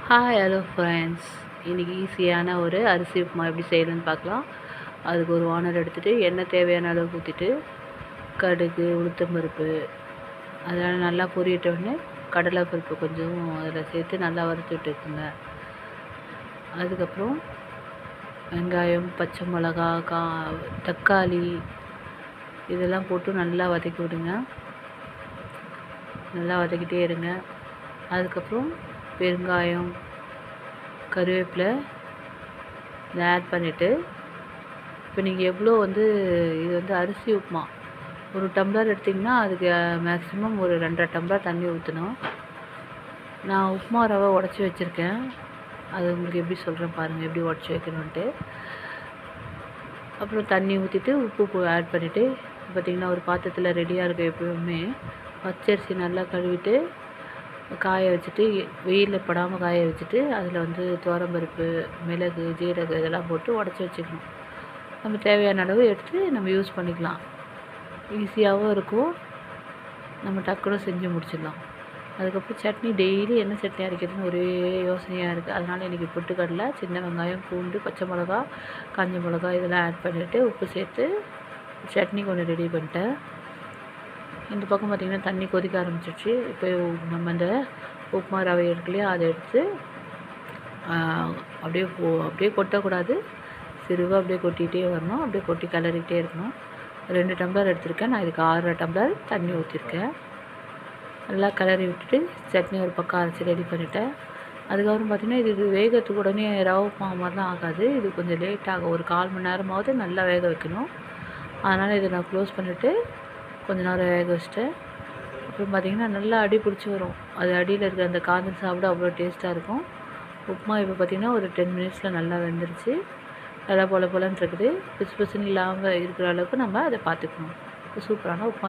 Hi hello friends. இன்றைக்கி ஈஸியான ஒரு அரிசி உப்புமா எப்படி செய்யணும்னு பார்க்கலாம். அதுக்கு ஒரு வானல் எடுத்துகிட்டு எண்ணெய் தேவையான அளவு ஊற்றிட்டு கடுகு உளுத்தம்பருப்பு அதெல்லாம் நல்லா பொரியட்டோடனே கடலைப்பருப்பு கொஞ்சம் அதில் சேர்த்து நல்லா வறுத்து விட்டுக்குங்க. அதுக்கப்புறம் வெங்காயம், பச்சை மிளகா, தக்காளி இதெல்லாம் போட்டு நல்லா வதக்கி விடுங்க. நல்லா வதக்கிட்டே இருங்க. அதுக்கப்புறம் பெருங்காயம், கருவேப்பிலை இதை ஆட் பண்ணிவிட்டு, இப்போ நீங்கள் எவ்வளோ இது அரிசி உப்புமா ஒரு டம்ளர் எடுத்திங்கன்னா அதுக்கு மேக்ஸிமம் ஒரு 2.5 டம்ளர் தண்ணி ஊற்றணும். நான் உப்புமா ரவை உடச்சி வச்சுருக்கேன், அது உங்களுக்கு எப்படி சொல்கிறேன் பாருங்கள், எப்படி உடச்சி வைக்கணுன்ட்டு. அப்புறம் தண்ணி ஊற்றிட்டு உப்பு ஆட் பண்ணிவிட்டு பார்த்திங்கன்னா ஒரு பாத்திரத்தில் ரெடியாக இருக்க. எப்பவுமே பச்சரிசி நல்லா கழுவிட்டு காய வச்சுட்டு, வெயிலில் படாமல் காய வச்சுட்டு, அதில் துவரம்பருப்பு, மிளகு, ஜீரகம் இதெல்லாம் போட்டு உடச்சி வச்சுக்கணும். நம்ம தேவையான அளவு எடுத்து நம்ம யூஸ் பண்ணிக்கலாம். ஈஸியாகவும் இருக்கும், நம்ம டக்குனு செஞ்சு முடிச்சிடலாம். அதுக்கப்புறம் சட்னி டெய்லி என்ன சட்னி அரைக்கிறதுன்னு ஒரே யோசனையாக இருக்குது. அதனால் இன்றைக்கி பொட்டுக்கடலை, சின்ன வெங்காயம், பூண்டு, பச்சை மிளகா, காஞ்ச மிளகா இதெல்லாம் ஆட் பண்ணிவிட்டு உப்பு சேர்த்து சட்னி கொஞ்சம் ரெடி பண்ணிட்டேன். இந்த பக்கம் பார்த்திங்கன்னா தண்ணி கொதிக்க ஆரம்பிச்சிடுச்சு. இப்போ நம்ம இந்த உப்புமா ரவை இருக்கு இல்லையா, அதை எடுத்து அப்படியே கொட்டக்கூடாது, சிறுவாக அப்படியே கொட்டிகிட்டே வரணும். அப்படியே கொட்டி கிளறிக்கிட்டே இருக்கணும். 2 டம்ளர் எடுத்திருக்கேன், நான் இதுக்கு 6 டம்ளர் தண்ணி ஊற்றிருக்கேன். நல்லா கிளறி விட்டுட்டு சட்னி ஒரு பக்கம் அரைச்சி ரெடி பண்ணிவிட்டேன். அதுக்கப்புறம் பார்த்திங்கன்னா இது வேகத்துக்கு உடனே ரவை உப்புமா மாதிரிலாம் ஆகாது, இது கொஞ்சம் லேட் ஆகும். ஒரு 1/4 மணி நேரமாவது நல்லா வேக வைக்கணும். அதனால் இதை நான் க்ளோஸ் பண்ணிவிட்டு கொஞ்ச நேரம் வேக வச்சுட்டேன். அப்புறம் பார்த்திங்கன்னா நல்லா அடி பிடிச்சி வரும். அது அடியில் இருக்கிற அந்த காஞ்சல் சாப்பிட அவ்வளோ டேஸ்ட்டாக இருக்கும். உப்புமா இப்போ பார்த்திங்கன்னா ஒரு 10 மினிட்ஸில் நல்லா வெந்துருச்சு. நல்லா பொல பொலன்னு இருக்குது. பிசு பிசுன்னு இல்லாமல் இருக்கிற அளவுக்கு நம்ம அதை பார்த்துக்கணும். சூப்பரான உப்புமா.